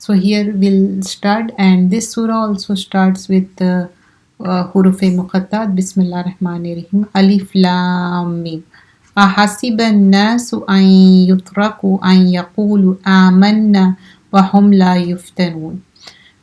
So here we'll start, and this surah also starts with huruf muqattat. Bismillah ar-Rahman ar-Rahim. Alif Lam Mim. أحسب الناس أن يتركوا أن يقولوا آمنا وهم لا يفتنون.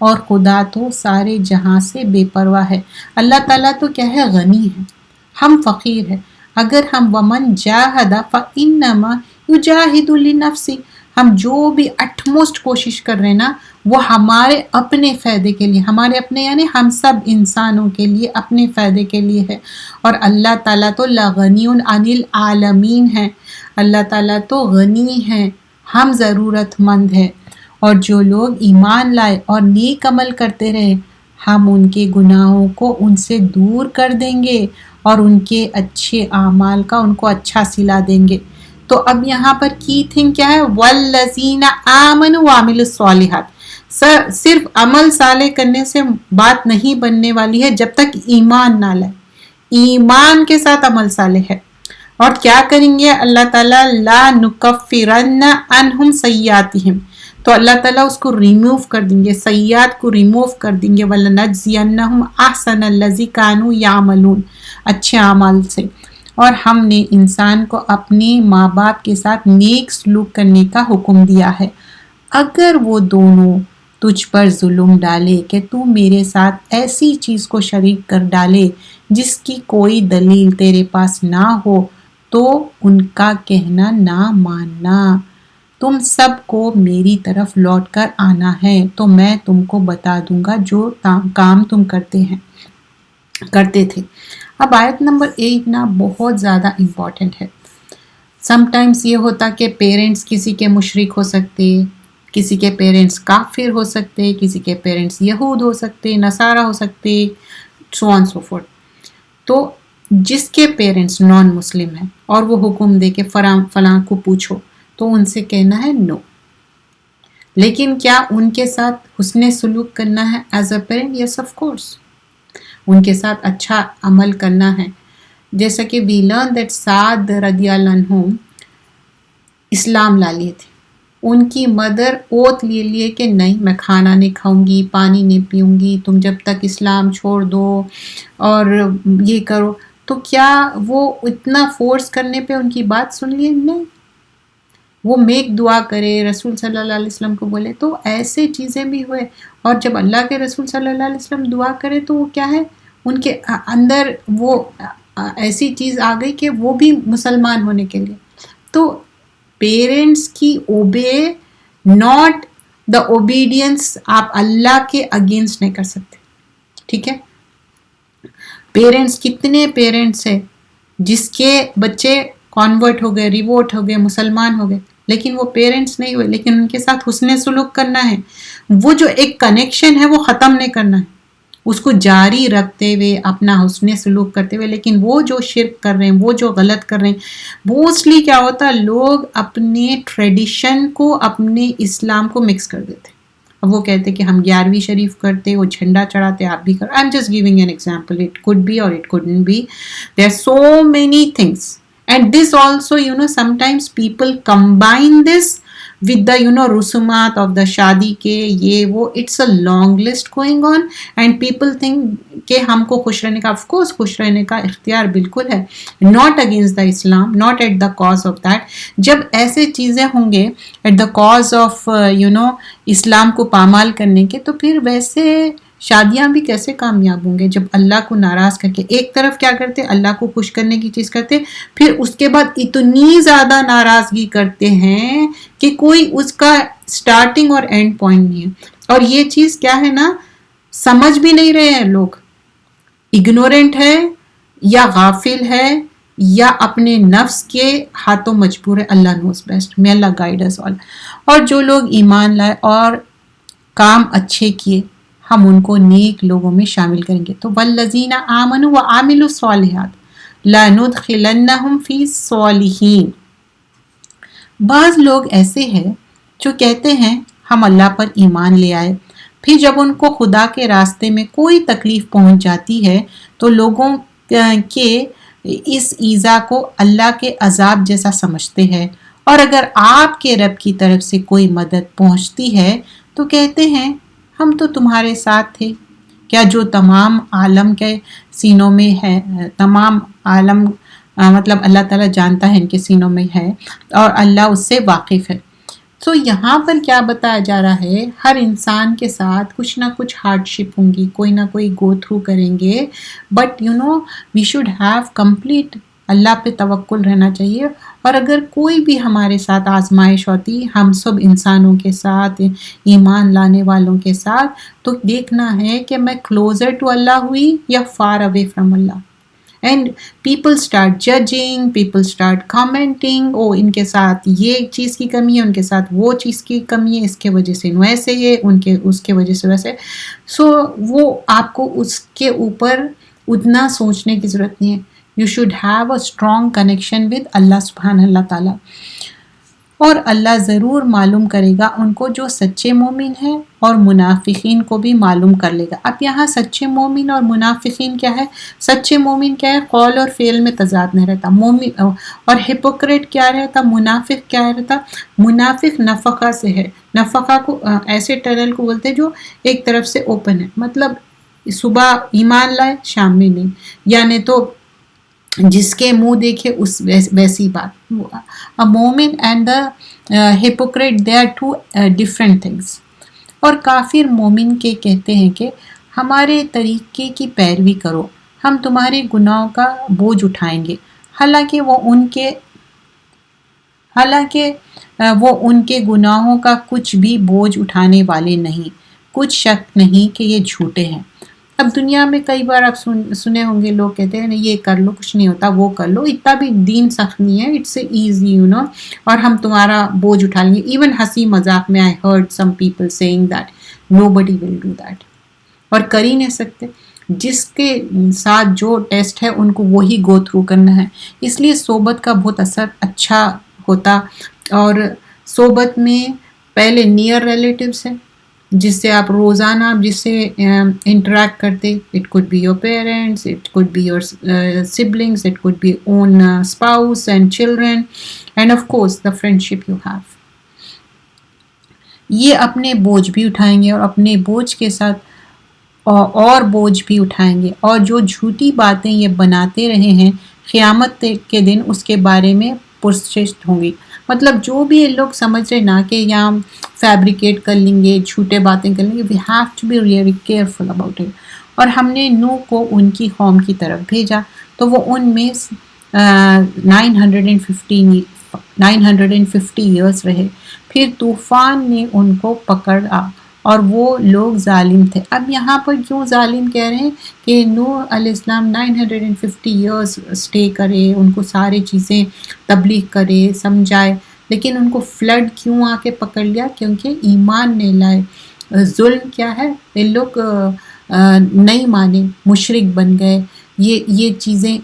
اور خدا تو سارے جہاں سے بے پرواہ ہے. اللہ تعالیٰ تو کیا ہے؟ غنی ہے، ہم فقیر ہیں. اگر ہم ومن جاہد فانما یجاہد لنفسی، ہم جو بھی اٹموسٹ کوشش کر رہے ہیں نا وہ ہمارے اپنے فائدے کے لیے، ہمارے اپنے یعنی ہم سب انسانوں کے لیے اپنے فائدے کے لیے ہے. اور اللہ تعالیٰ تو لغنی عن العالمین ہے، اللہ تعالیٰ تو غنی ہے، ہم ضرورت مند ہیں. اور جو لوگ ایمان لائے اور نیک عمل کرتے رہے ہم ان کے گناہوں کو ان سے دور کر دیں گے اور ان کے اچھے اعمال کا ان کو اچھا صلہ دیں گے. تو اب یہاں پر کی تھنگ کیا ہے؟ والذین آمنوا وعملوا الصالحات. صرف عمل صالح کرنے سے بات نہیں بننے والی ہے جب تک ایمان نہ لائے. ایمان کے ساتھ عمل صالح ہے. اور کیا کریں گے اللہ تعالیٰ؟ لا نکفرن عنہم سیئاتہم، تو اللہ تعالیٰ اس کو ریموو کر دیں گے، سیئات کو ریموو کر دیں گے. وَلَنَجْزِيَنَّهُمْ أَحْسَنَ الَّذِي كَانُوا يَعْمَلُونَ، اچھے اعمال سے. اور ہم نے انسان کو اپنے ماں باپ کے ساتھ نیک سلوک کرنے کا حکم دیا ہے اگر وہ دونوں تجھ پر ظلم ڈالے کہ تو میرے ساتھ ایسی چیز کو شریک کر ڈالے جس کی کوئی دلیل تیرے پاس نہ ہو تو ان کا کہنا نہ ماننا. تم سب کو میری طرف لوٹ کر آنا ہے تو میں تم کو بتا دوں گا جو کام تم کرتے تھے. اب آیت نمبر 8 نا بہت زیادہ امپورٹنٹ ہے. سم ٹائمز یہ ہوتا کہ پیرنٹس کسی کے مشرک ہو سکتے، کسی کے پیرنٹس کافر ہو سکتے، کسی کے پیرنٹس یہود ہو سکتے، نصارہ ہو سکتے، سو آن سو فورتھ. تو جس کے پیرنٹس نان مسلم ہیں اور وہ حکم دے کہ فلاں کو پوچھو تو ان سے کہنا ہے نو. لیکن کیا ان کے ساتھ حسن سلوک کرنا ہے as a parent? Yes of course, ان کے ساتھ اچھا عمل کرنا ہے. جیسا کہ وی لرن دیٹ سعد رضی اللہ عنہ اسلام لا لیے تھے. ان کی مدر اوت لیے کہ نہیں میں کھانا نہیں کھاؤں گی، پانی نہیں پیوں گی، تم جب تک اسلام چھوڑ دو اور یہ کرو. تو کیا وہ اتنا فورس کرنے پہ ان کی بات سن لیے؟ نہیں. وہ میک دعا کرے، رسول صلی اللہ علیہ وسلم کو بولے. تو ایسے چیزیں بھی ہوئے. اور جب اللہ کے رسول صلی اللہ علیہ وسلم دعا کرے تو وہ کیا ہے؟ ان کے اندر وہ ایسی چیز آ گئی کہ وہ بھی مسلمان ہونے کے لیے. تو پیرنٹس کی اوبے، ناٹ دا اوبیڈینس آپ اللہ کے اگینسٹ نہیں کر سکتے. ٹھیک ہے؟ پیرنٹس، کتنے پیرنٹس ہیں جس کے بچے کانورٹ ہو گئے، ریوورٹ ہو گئے، مسلمان ہو گئے، لیکن وہ پیرنٹس نہیں ہوئے، لیکن ان کے ساتھ حسن سلوک کرنا ہے. وہ جو ایک کنیکشن ہے وہ ختم نہیں کرنا ہے، اس کو جاری رکھتے ہوئے اپنا حسن سلوک کرتے ہوئے. لیکن وہ جو شرک کر رہے ہیں، وہ جو غلط کر رہے ہیں، موسٹلی کیا ہوتا ہے لوگ اپنے ٹریڈیشن کو اپنے اسلام کو مکس کر دیتے. اب وہ کہتے کہ ہم 11ویں شریف کرتے، وہ جھنڈا چڑھاتے، آپ بھی کرو. I am just giving an example. It could be or it couldn't be. There are so many things. And this also, sometimes people combine this with the, رسومات of the شادی کے یہ وہ. It's a long list going on and people think کہ ہم کو خوش رہنے کا، of course خوش رہنے کا اختیار بالکل ہے. Not against the Islam, not at the cause of that. جب ایسے چیزیں ہوں گے at the cause of, اسلام کو پامال کرنے کے، تو پھر ویسے شادیاں بھی کیسے کامیاب ہوں گے جب اللہ کو ناراض کر کے ایک طرف کیا کرتے، اللہ کو خوش کرنے کی چیز کرتے، پھر اس کے بعد اتنی زیادہ ناراضگی کرتے ہیں کہ کوئی اس کا سٹارٹنگ اور اینڈ پوائنٹ نہیں ہے. اور یہ چیز کیا ہے نا، سمجھ بھی نہیں رہے ہیں لوگ، اگنورنٹ ہے یا غافل ہے یا اپنے نفس کے ہاتھوں مجبور ہے. اللہ نوز بیسٹ. may اللہ گائیڈ us all. اور جو لوگ ایمان لائے اور کام اچھے کیے ہم ان کو نیک لوگوں میں شامل کریں گے. تو والذین آمنوا وعملوا الصالحات لندخلنہم فی الصالحین. بعض لوگ ایسے ہیں جو کہتے ہیں ہم اللہ پر ایمان لے آئے، پھر جب ان کو خدا کے راستے میں کوئی تکلیف پہنچ جاتی ہے تو لوگوں کے اس ایذا کو اللہ کے عذاب جیسا سمجھتے ہیں، اور اگر آپ کے رب کی طرف سے کوئی مدد پہنچتی ہے تو کہتے ہیں ہم تو تمہارے ساتھ تھے. کیا جو تمام عالم کے سینوں میں ہے، تمام عالم مطلب اللہ تعالیٰ جانتا ہے ان کے سینوں میں ہے اور اللہ اس سے واقف ہے. سو یہاں پر کیا بتایا جا رہا ہے، ہر انسان کے ساتھ کچھ نہ کچھ ہارڈ شپ ہوں گی، کوئی نہ کوئی گو تھرو کریں گے، but we should have complete Allah پہ توکل رہنا چاہیے. اور اگر کوئی بھی ہمارے ساتھ آزمائش ہوتی، ہم سب انسانوں کے ساتھ، ایمان لانے والوں کے ساتھ، تو دیکھنا ہے کہ میں کلوزر ٹو اللہ ہوئی یا far away from Allah. And people start judging, people start commenting, ان کے ساتھ یہ چیز کی کمی ہے، ان کے ساتھ وہ چیز کی کمی ہے، اس کے وجہ سے ویسے ہے، اس کے وجہ سے ویسے. سو وہ آپ کو اس کے اوپر اتنا سوچنے کی ضرورت نہیں ہے. You should have a strong connection with Allah سبحانہ اللہ تعالیٰ. اور اللہ ضرور معلوم کرے گا ان کو جو سچے مومن ہیں، اور منافقین کو بھی معلوم کر لے گا. اب یہاں سچے مومن اور منافقین کیا ہے؟ سچے مومن کیا ہے؟ قول اور فعل میں تضاد نہیں رہتا. مومن اور ہپوکریٹ کیا رہتا؟ منافق کیا رہتا؟ منافق نفقہ سے ہے. نفقہ کو ایسے ٹنل کو بولتے ہیں جو ایک طرف سے اوپن ہے، مطلب صبح ایمان لائے شام میں نہیں، یعنی تو جس کے منہ دیکھے اس ویسی بات. A مومن and the hypocrite they are two different things. اور کافر مومن کے کہتے ہیں کہ ہمارے طریقے کی پیروی کرو، ہم تمہارے گناہوں کا بوجھ اٹھائیں گے. حالانکہ وہ ان کے گناہوں کا کچھ بھی بوجھ اٹھانے والے نہیں، کچھ شک نہیں کہ یہ جھوٹے ہیں. اب دنیا میں کئی بار آپ سنے ہوں گے، لوگ کہتے ہیں یہ کر لو، کچھ نہیں ہوتا، وہ کر لو، اتنا بھی دین سخت نہیں ہے، اٹس ایزی اور ہم تمہارا بوجھ اٹھا لیں گے. ایون ہنسی مذاق میں I heard some people saying that nobody will do that. اور کر ہی نہیں سکتے. جس کے ساتھ جو ٹیسٹ ہے ان کو وہی گو تھرو کرنا ہے. اس لیے صحبت کا بہت اثر اچھا ہوتا. اور صحبت میں پہلے نیئر ریلیٹیوز ہیں جس سے آپ روزانہ جس سے انٹریکٹ کرتے. It could be your parents, it could be your siblings, it could be own spouse and children, and of course the friendship you have. یہ اپنے بوجھ بھی اٹھائیں گے، اور اپنے بوجھ کے ساتھ اور بوجھ بھی اٹھائیں گے. اور جو جھوٹی باتیں یہ بناتے رہے ہیں، قیامت کے دن اس کے بارے میں پرسشت ہوں گی. مطلب جو بھی یہ لوگ سمجھ رہے نا کہ یہاں فیبریکیٹ کر لیں گے، جھوٹے باتیں کر لیں گے، we have to be really careful about it. اور ہم نے نوح کو ان کی قوم کی طرف بھیجا، تو وہ ان میں 950 ایئرس رہے. پھر طوفان نے ان کو پکڑا اور وہ لوگ ظالم تھے. اب یہاں پر کیوں ظالم کہہ رہے ہیں کہ نوح علیہ السلام 950 ایئرس اسٹے کرے، ان کو ساری چیزیں تبلیغ کرے، سمجھائے، لیکن ان کو فلڈ کیوں آ کے پکڑ لیا؟ کیونکہ ایمان نہیں لائے. ظلم کیا ہے؟ یہ لوگ نہیں مانے، مشرک بن گئے. یہ چیزیں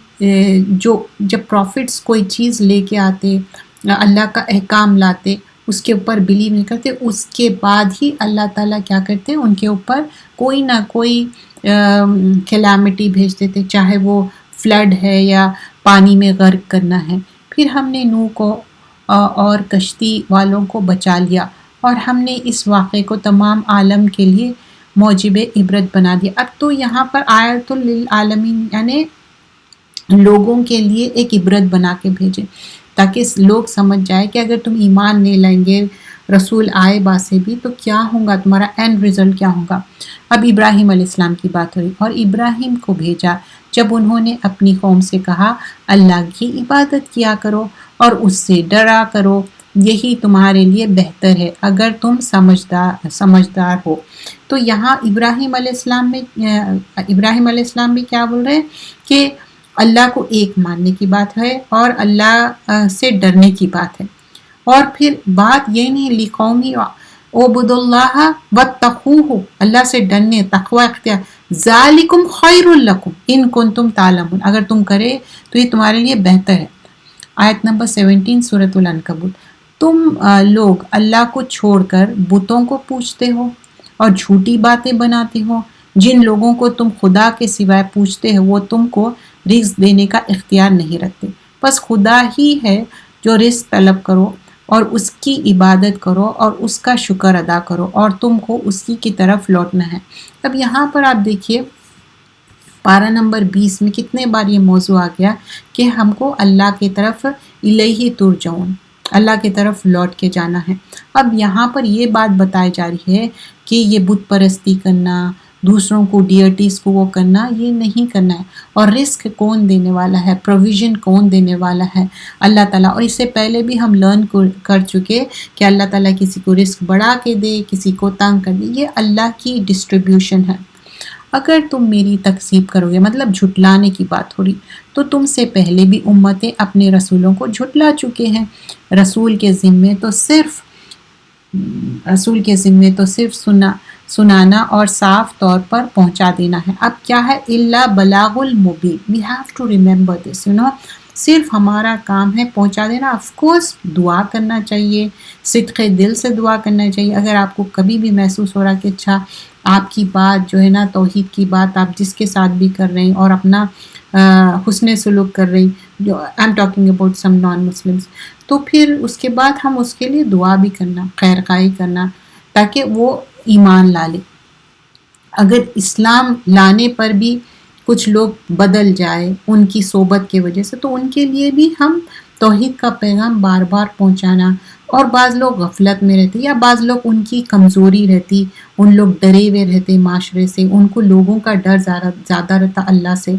جو جب پروفٹس کوئی چیز لے کے آتے، اللہ کا احکام لاتے، اس کے اوپر بلیو نہیں کرتے، اس کے بعد ہی اللہ تعالیٰ کیا کرتے؟ ان کے اوپر کوئی نہ کوئی کیلامٹی بھیج دیتے، چاہے وہ فلڈ ہے یا پانی میں غرق کرنا ہے. پھر ہم نے نوح کو اور کشتی والوں کو بچا لیا، اور ہم نے اس واقعے کو تمام عالم کے لیے موجب عبرت بنا دیا. اب تو یہاں پر آیت للعالمین یعنی لوگوں کے لیے ایک عبرت بنا کے بھیجے، تاکہ لوگ سمجھ جائے کہ اگر تم ایمان نہیں لائیں گے، رسول آئے باسے بھی، تو کیا ہوگا، تمہارا اینڈ رزلٹ کیا ہوگا. اب ابراہیم علیہ السلام کی بات ہوئی، اور ابراہیم کو بھیجا جب انہوں نے اپنی قوم سے کہا اللہ کی عبادت کیا کرو اور اس سے ڈرا کرو، یہی تمہارے لیے بہتر ہے اگر تم سمجھدار ہو. تو یہاں ابراہیم علیہ السلام بھی کیا بول رہے ہیں کہ اللہ کو ایک ماننے کی بات ہے اور اللہ سے ڈرنے کی بات ہے. اور پھر بات یہ نہیں لقومی اعبدوا اللہ واتقوہ، اللہ سے ڈرنے، تقوی اختیار، ذالکم خیر لکم ان کنتم تعلمون، اگر تم کرے تو یہ تمہارے لیے بہتر ہے. آیت نمبر 17 سورۃ العنکبوت. تم لوگ اللہ کو چھوڑ کر بتوں کو پوجتے ہو اور جھوٹی باتیں بناتے ہو. جن لوگوں کو تم خدا کے سوائے پوجتے ہو وہ تم کو رزق دینے کا اختیار نہیں رکھتے، بس خدا ہی ہے جو رزق طلب کرو اور اس کی عبادت کرو اور اس کا شکر ادا کرو، اور تم کو اسی کی طرف لوٹنا ہے. اب یہاں پر آپ دیکھیے پارہ نمبر 20 میں کتنے بار یہ موضوع آ گیا کہ ہم کو اللہ کی طرف الیہ ترجعون، اللہ کی طرف لوٹ کے جانا ہے۔ اب یہاں پر یہ بات بتائی جا رہی ہے کہ یہ بت پرستی کرنا، دوسروں کو ڈیئٹیز کو وہ کرنا، یہ نہیں کرنا ہے۔ اور رزق کون دینے والا ہے، پروویژن کون دینے والا ہے، اللہ تعالیٰ۔ اور اس سے پہلے بھی ہم لرن کر چکے کہ اللہ تعالیٰ کسی کو رزق بڑھا کے دے، کسی کو تنگ کر دے، یہ اللہ کی ڈسٹریبیوشن ہے۔ اگر تم میری تکذیب کرو گے، مطلب جھٹلانے کی بات ہو رہی، تو تم سے پہلے بھی امتیں اپنے رسولوں کو جھٹلا چکے ہیں۔ رسول کے ذمے تو صرف سنانا اور صاف طور پر پہنچا دینا ہے۔ اب کیا ہے، الا بلاغ المبین، we have to remember this, صرف ہمارا کام ہے پہنچا دینا۔ آف کورس دعا کرنا چاہیے، صدق دل سے دعا کرنا چاہیے۔ اگر آپ کو کبھی بھی محسوس ہو رہا کہ اچھا آپ کی بات جو ہے نا، توحید کی بات آپ جس کے ساتھ بھی کر رہے ہیں اور اپنا حسن سلوک کر رہی، جو I am talking about some non Muslims, تو پھر اس کے بعد ہم اس کے لیے دعا بھی کرنا، خیر خواہی کرنا، تاکہ وہ ایمان لا لے۔ اگر اسلام لانے پر بھی کچھ لوگ بدل جائے ان کی صحبت کی وجہ سے، تو ان کے لیے بھی ہم توحید کا پیغام بار بار پہنچانا۔ اور بعض لوگ غفلت میں رہتے، یا بعض لوگ ان کی کمزوری رہتی، ان لوگ ڈرے ہوئے رہتے معاشرے سے، ان کو لوگوں کا ڈر زیادہ رہتا اللہ سے،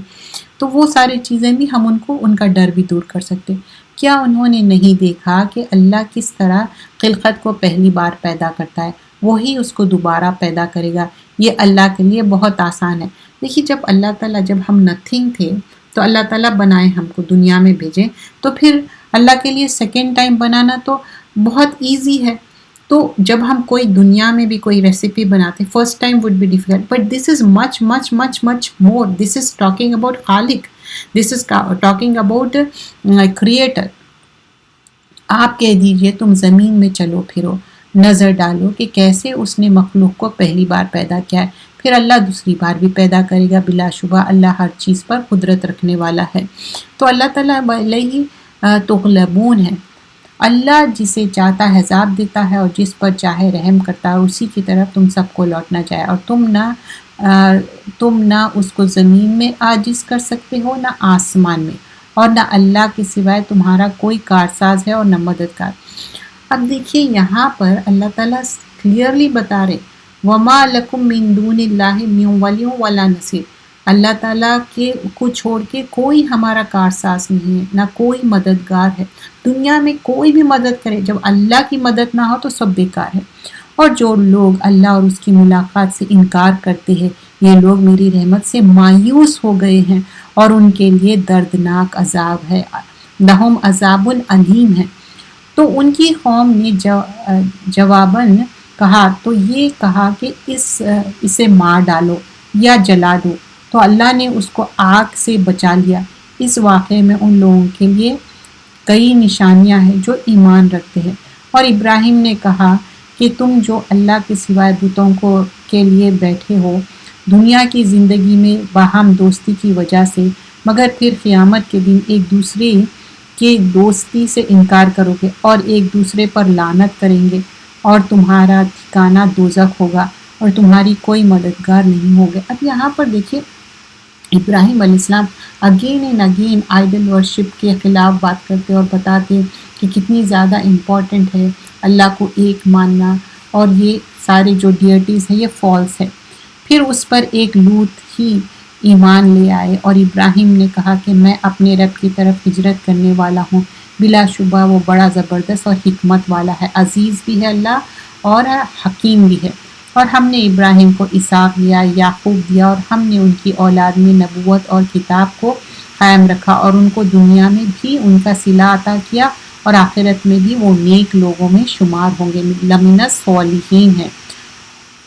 تو وہ ساری چیزیں بھی ہم ان کا ڈر بھی دور کر سکتے۔ کیا انہوں نے نہیں دیکھا کہ اللہ کس طرح خلقت کو پہلی بار پیدا کرتا ہے، وہی اس کو دوبارہ پیدا کرے گا، یہ اللہ کے لیے بہت آسان ہے۔ دیکھیے جب اللہ تعالیٰ، جب ہم نتھنگ تھے تو اللہ تعالیٰ بنائے، ہم کو دنیا میں بھیجے، تو پھر اللہ کے لیے سیکنڈ ٹائم بنانا تو بہت ایزی ہے۔ تو جب ہم کوئی دنیا میں بھی کوئی ریسیپی بناتے، first time would be difficult, but this is much much much much more, this is talking about خالق، this is talking about creator. آپ کہہ دیجئے تم زمین میں چلو پھرو، نظر ڈالو کہ کیسے اس نے مخلوق کو پہلی بار پیدا کیا ہے، پھر اللہ دوسری بار بھی پیدا کرے گا۔ بلا شبہ اللہ ہر چیز پر قدرت رکھنے والا ہے۔ تو اللہ تعالیٰ علیہ تغلبون ہے، اللہ جسے چاہتا ہے عذاب دیتا ہے اور جس پر چاہے رحم کرتا ہے، اسی کی طرف تم سب کو لوٹنا چاہے۔ اور تم نہ اس کو زمین میں عاجز کر سکتے ہو، نہ آسمان میں، اور نہ اللہ کے سوائے تمہارا کوئی کارساز ہے اور نہ مددگار۔ اب دیکھیے یہاں پر اللہ تعالیٰ کلیئرلی بتا رہے، وَمَا لَكُم مِّن دُونِ اللَّهِ مِن وَلِيٍّ وَلَا نَصِيرٍ، اللہ تعالیٰ کو چھوڑ کے کوئی ہمارا کارساز نہیں ہے، نہ کوئی مددگار ہے۔ دنیا میں کوئی بھی مدد کرے، جب اللہ کی مدد نہ ہو تو سب بیکار ہے۔ اور جو لوگ اللہ اور اس کی ملاقات سے انکار کرتے ہیں، یہ لوگ میری رحمت سے مایوس ہو گئے ہیں، اور ان کے لیے دردناک عذاب ہے، لہم عذاب علیم ہے۔ تو ان کی قوم نے جواباً کہا، تو یہ کہا کہ اسے مار ڈالو یا جلا دو، تو اللہ نے اس کو آگ سے بچا لیا۔ اس واقعے میں ان لوگوں کے لیے کئی نشانیاں ہیں جو ایمان رکھتے ہیں۔ اور ابراہیم نے کہا کہ تم جو اللہ کے سوائے بتوں کے لیے بیٹھے ہو دنیا کی زندگی میں باہم دوستی کی وجہ سے، مگر پھر قیامت کے دن ایک دوسرے کے دوستی سے انکار کرو گے اور ایک دوسرے پر لعنت کریں گے، اور تمہارا ٹھکانہ دوزخ ہوگا اور تمہاری کوئی مددگار نہیں ہوگے۔ اب یہاں پر دیکھیے ابراہیم علیہ السلام again and again idol worship کے خلاف بات کرتے اور بتاتے کہ کتنی زیادہ امپورٹنٹ ہے اللہ کو ایک ماننا، اور یہ سارے جو ڈیئٹیز ہیں یہ فالس ہے۔ پھر اس پر ایک لوط ہی ایمان لے آئے، اور ابراہیم نے کہا کہ میں اپنے رب کی طرف ہجرت کرنے والا ہوں، بلا شبہ وہ بڑا زبردست اور حکمت والا ہے، عزیز بھی ہے اللہ اور حکیم بھی ہے۔ اور ہم نے ابراہیم کو اسحاق دیا، یعقوب دیا، اور ہم نے ان کی اولاد میں نبوت اور کتاب کو قائم رکھا، اور ان کو دنیا میں بھی ان کا صلہ عطا کیا، اور آخرت میں بھی وہ نیک لوگوں میں شمار ہوں گے، لمن الصالحین ہیں۔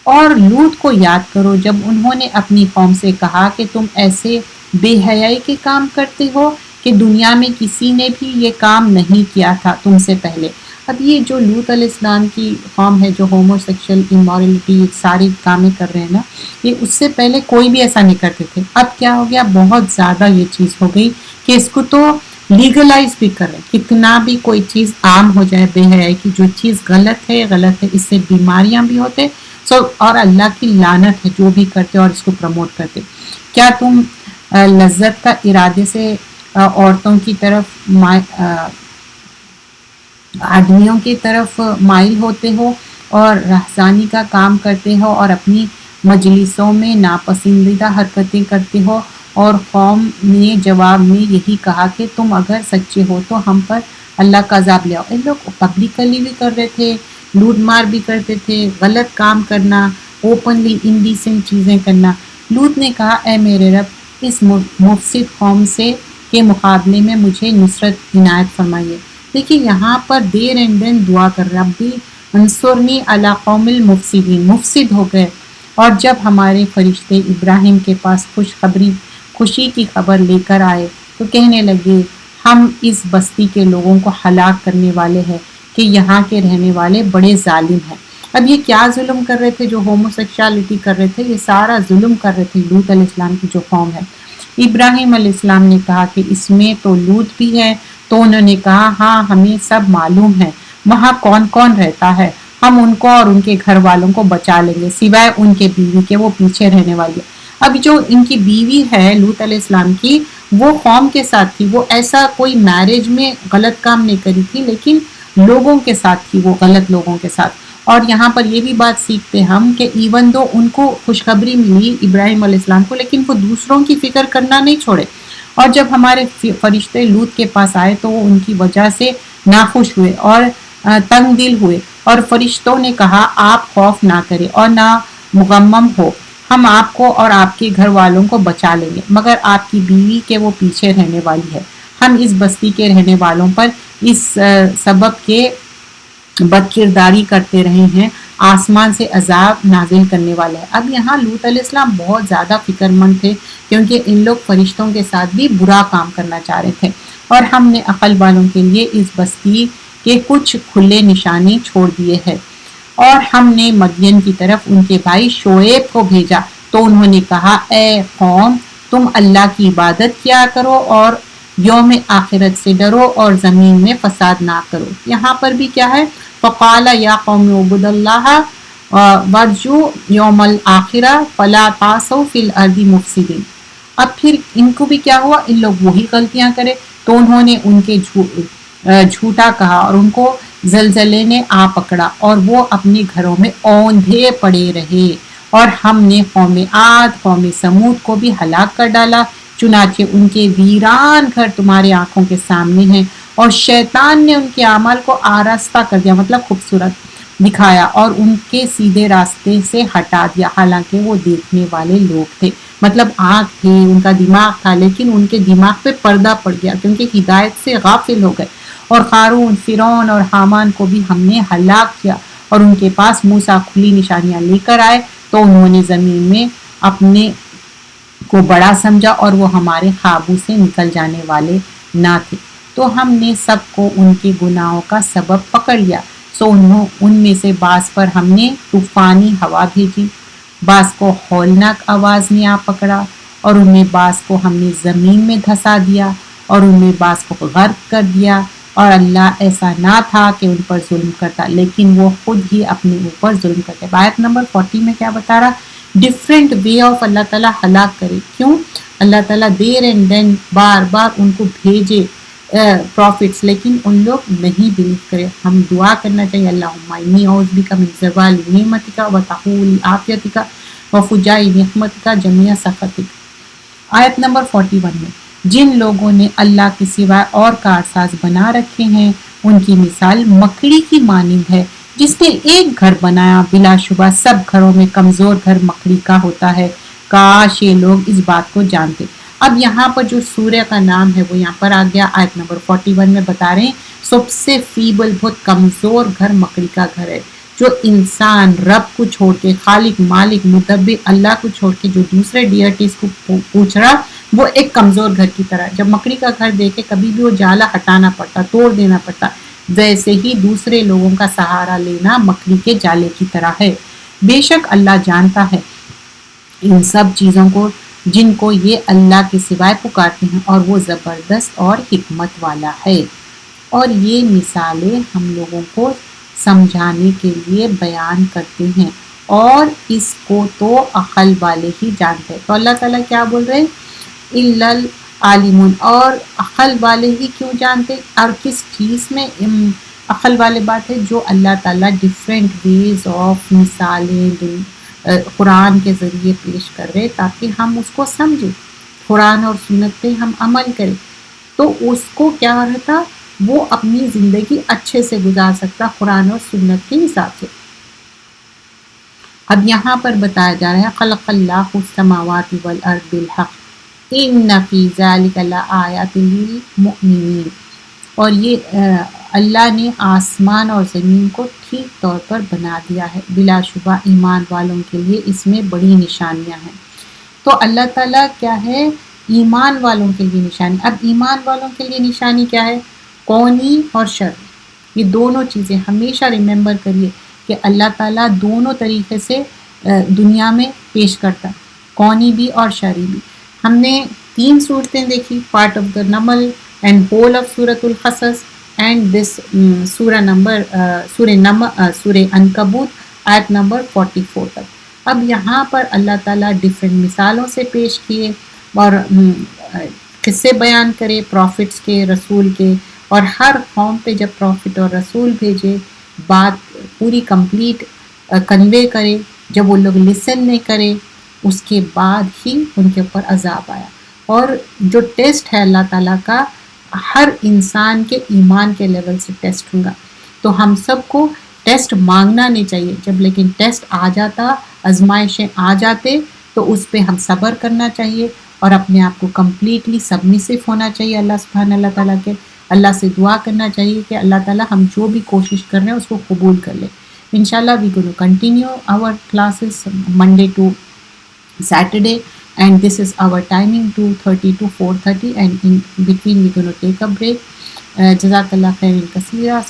اور لوط کو یاد کرو جب انہوں نے اپنی قوم سے کہا کہ تم ایسے بے حیائی کے کام کرتے ہو کہ دنیا میں کسی نے بھی یہ کام نہیں کیا تھا تم سے پہلے۔ اب یہ جو لوط علیہ السلام کی قوم ہے جو ہومو سیکشل امورلٹی ساری کامیں کر رہے ہیں نا، یہ اس سے پہلے کوئی بھی ایسا نہیں کرتے تھے۔ اب کیا ہو گیا، بہت زیادہ یہ چیز ہو گئی کہ اس کو تو لیگلائز بھی کر رہے ہیں۔ کتنا بھی کوئی چیز عام ہو جائے بے حیائی کی، جو چیز غلط ہے غلط ہے، اس سے بیماریاں بھی ہوتے، اور اللہ کی لعنت ہے جو بھی کرتے اور اس کو پروموٹ کرتے۔ کیا تم لذت کا ارادے سے عورتوں کی طرف آدمیوں کی طرف مائل ہوتے ہو اور رہزانی کا کام کرتے ہو اور اپنی مجلسوں میں ناپسندیدہ حرکتیں کرتے ہو، اور قوم نے جواب میں یہی کہا کہ تم اگر سچے ہو تو ہم پر اللہ کا عذاب لے آؤ۔ ان لوگ پبلکلی بھی کر رہے تھے، لوٹ مار بھی کرتے تھے، غلط کام کرنا، اوپنلی انڈیسنٹ چیزیں کرنا۔ لوط نے کہا اے میرے رب، اس مفسد قوم سے کے مقابلے میں مجھے نصرت عنایت فرمائیے۔ دیکھیے یہاں پر دیر اینڈ دین دعا کر ربی انصرنی علی قوم المفسدین، مفسد ہو گئے۔ اور جب ہمارے فرشتے ابراہیم کے پاس خوشی کی خبر لے کر آئے تو کہنے لگے ہم اس بستی کے لوگوں کو ہلاک کرنے والے ہیں کہ یہاں کے رہنے والے بڑے ظالم ہیں۔ اب یہ کیا ظلم کر رہے تھے؟ جو ہومو سیکشوالٹی کر رہے تھے، یہ سارا ظلم کر رہے تھے لوط علیہ السلام کی جو قوم ہے۔ ابراہیم علیہ السلام نے کہا کہ اس میں تو لوط بھی ہے، تو انہوں نے کہا ہاں ہمیں سب معلوم ہے وہاں کون کون رہتا ہے، ہم ان کو اور ان کے گھر والوں کو بچا لیں گے سوائے ان کے بیوی کے، وہ پیچھے رہنے والی ہے۔ اب جو ان کی بیوی ہے لوط علیہ السلام کی، وہ قوم کے ساتھ تھی، وہ ایسا کوئی میرج میں غلط کام نہیں کری تھی، لیکن لوگوں کے ساتھ تھی، وہ غلط لوگوں کے ساتھ۔ اور یہاں پر یہ بھی بات سیکھتے ہم کہ ایون دو ان کو خوشخبری ملی ابراہیم علیہ السلام کو، لیکن وہ دوسروں کی فکر کرنا نہیں چھوڑے۔ اور جب ہمارے فرشتے لوط کے پاس آئے تو وہ ان کی وجہ سے ناخوش ہوئے اور تنگ دل ہوئے، اور فرشتوں نے کہا آپ خوف نہ کریں اور نہ مغمم ہو، ہم آپ کو اور آپ کے گھر والوں کو بچا لیں گے، مگر آپ کی بیوی کے وہ پیچھے رہنے والی ہے۔ ہم اس بستی کے رہنے والوں پر اس سبب کے بد کرداری کرتے رہے ہیں، آسمان سے عذاب نازل کرنے والا ہے۔ اب یہاں لوط علیہ السلام بہت زیادہ فکر مند تھے، کیونکہ ان لوگ فرشتوں کے ساتھ بھی برا کام کرنا چاہ رہے تھے۔ اور ہم نے عقل والوں کے لیے اس بستی کے کچھ کھلے نشانے چھوڑ دیے ہیں۔ اور ہم نے مدین کی طرف ان کے بھائی شعیب کو بھیجا تو انہوں نے کہا اے قوم، تم اللہ کی عبادت کیا کرو اور یوم آخرت سے ڈرو اور زمین میں فساد نہ کرو۔ یہاں پر بھی کیا ہے؟ فقال یا قوم اعبدوا اللہ وارجو یوم الآخرہ فلا تعثوا فی الارض مفسدین۔ اب پھر ان کو بھی کیا ہوا؟ ان لوگ وہی غلطیاں کرے تو انہوں نے ان کے جھوٹا کہا اور ان کو زلزلے نے آ پکڑا اور وہ اپنے گھروں میں اوندھے پڑے رہے۔ اور ہم نے قوم عاد، قوم سمود کو بھی ہلاک کر ڈالا، چنانچہ ان کے ویران گھر تمہارے آنکھوں کے سامنے ہیں، اور شیطان نے ان کے اعمال کو آراستہ کر دیا، مطلب خوبصورت دکھایا، اور ان کے سیدھے راستے سے ہٹا دیا، حالانکہ وہ دیکھنے والے لوگ تھے، مطلب آنکھ تھی، ان کا دماغ تھا، لیکن ان کے دماغ پہ پردہ پڑ گیا کیونکہ ہدایت سے غافل ہو گئے۔ اور قارون، فرعون اور حامان کو بھی ہم نے ہلاک کیا، اور ان کے پاس موسیٰ کھلی نشانیاں لے کر آئے تو انہوں نے زمین میں اپنے کو بڑا سمجھا اور وہ ہمارے قابو سے نکل جانے والے نہ تھے، تو ہم نے سب کو ان کے گناہوں کا سبب پکڑ لیا۔ سو ان میں سے بعض پر ہم نے طوفانی ہوا بھیجی، بعض کو ہولناک آواز نے آ پکڑا، اور ان میں بعض کو ہم نے زمین میں دھسا دیا، اور ان میں بعض کو غرق کر دیا۔ اور اللہ ایسا نہ تھا کہ ان پر ظلم کرتا، لیکن وہ خود ہی اپنے اوپر ظلم کرتے۔ آیت نمبر 40 میں کیا بتا رہا؟ ڈفرینٹ وے آف اللہ تعالیٰ ہلاک کرے۔ کیوں؟ اللہ تعالیٰ دیر اینڈ دین بار بار ان کو بھیجے پروفٹس، لیکن ان لوگ نہیں بلیو کرے۔ ہم دعا کرنا چاہیے اللہم انی اعوذ بک من زوال نعمتک وتحول عافیتک وفجاء نقمتک جمیع سخطک۔ آیت نمبر 41 میں جن لوگوں نے اللہ کے سوائے اور کارساز بنا رکھے ہیں ان کی مثال مکڑی کی مانند ہے جس نے ایک گھر بنایا، بلا شبہ سب گھروں میں کمزور گھر مکڑی کا ہوتا ہے، کاش یہ لوگ اس بات کو جانتے۔ اب یہاں پر جو سورہ کا نام ہے وہ یہاں پر آ گیا، آیت نمبر 41 میں بتا رہے ہیں سب سے فیبل، بہت کمزور گھر مکڑی کا گھر ہے۔ جو انسان رب کو چھوڑ کے، خالق مالک مدبر اللہ کو چھوڑ کے جو دوسرے ڈیئٹیز کو پوچھ رہا، وہ ایک کمزور گھر کی طرح۔ جب مکڑی کا گھر دیکھے کبھی بھی وہ جالا ہٹانا پڑتا، توڑ دینا پڑتا، ویسے ہی دوسرے لوگوں کا سہارا لینا مکڑی کے جالے کی طرح ہے۔ بے شک اللہ جانتا ہے ان سب چیزوں کو جن کو یہ اللہ کے سوائے پکارتے ہیں، اور وہ زبردست اور حکمت والا ہے۔ اور یہ مثالیں ہم لوگوں کو سمجھانے کے لیے بیان کرتے ہیں، اور اس کو تو عقل والے ہی جانتے ہیں۔ تو اللہ تعالیٰ کیا بول رہے ہیں؟ الا العالمون، اور عقل والے ہی کیوں جانتے؟ اور کس چیز میں عقل والے بات ہے جو اللہ تعالیٰ ڈفرینٹ ویز آف مثالیں قرآن کے ذریعے پیش کر رہے تاکہ ہم اس کو سمجھیں، قرآن اور سنت پہ ہم عمل کریں، تو اس کو کیا رہتا، وہ اپنی زندگی اچھے سے گزار سکتا قرآن اور سنت کے حساب سے۔ اب یہاں پر بتایا جا رہا ہے خلق اللہ السماوات والارض بالحق ان فی ذلک لآیات للمؤمنین، اور یہ اللہ نے آسمان اور زمین کو ٹھیک طور پر بنا دیا ہے، بلا شبہ ایمان والوں کے لیے اس میں بڑی نشانیاں ہیں۔ تو اللہ تعالیٰ کیا ہے، ایمان والوں کے لیے نشانی۔ اب ایمان والوں کے لیے نشانی کیا ہے، کونی اور شرعی، یہ دونوں چیزیں ہمیشہ ریممبر کریے کہ اللہ تعالیٰ دونوں طریقے سے دنیا میں پیش کرتا، کونی بھی اور شرعی بھی۔ ہم نے 3 صورتیں دیکھی، پارٹ آف دا نمل اینڈ ہول آف سورۃ القصص اینڈ دس سورہ عنکبوت آیت نمبر 44 تک۔ اب یہاں پر اللہ تعالیٰ ڈفرینٹ مثالوں سے پیش کیے اور قصے بیان کرے پروفٹس کے، رسول کے، اور ہر قوم پہ جب پروفٹ اور رسول بھیجے بات پوری کمپلیٹ کنوے کرے، جب وہ لوگ لسن نہیں کرے اس کے بعد ہی ان کے اوپر عذاب آیا۔ اور جو ٹیسٹ ہے اللہ تعالیٰ کا ہر انسان کے ایمان کے لیول سے ٹیسٹ ہوگا، تو ہم سب کو ٹیسٹ مانگنا نہیں چاہیے، جب لیکن ٹیسٹ آ جاتا، آزمائشیں آ جاتے تو اس پہ ہم صبر کرنا چاہیے اور اپنے آپ کو کمپلیٹلی سبمیسو ہونا چاہیے اللہ سبحانہ اللہ تعالیٰ کے، اللہ سے دعا کرنا چاہیے کہ اللہ تعالیٰ ہم جو بھی کوشش کر رہے ہیں اس کو قبول کر لے۔ انشاءاللہ we going to continue our classes Monday to Saturday, and this is our timing 2:30 to 4:30, and in between we're going to take a break. جزاک اللہ خیر کثیرہ۔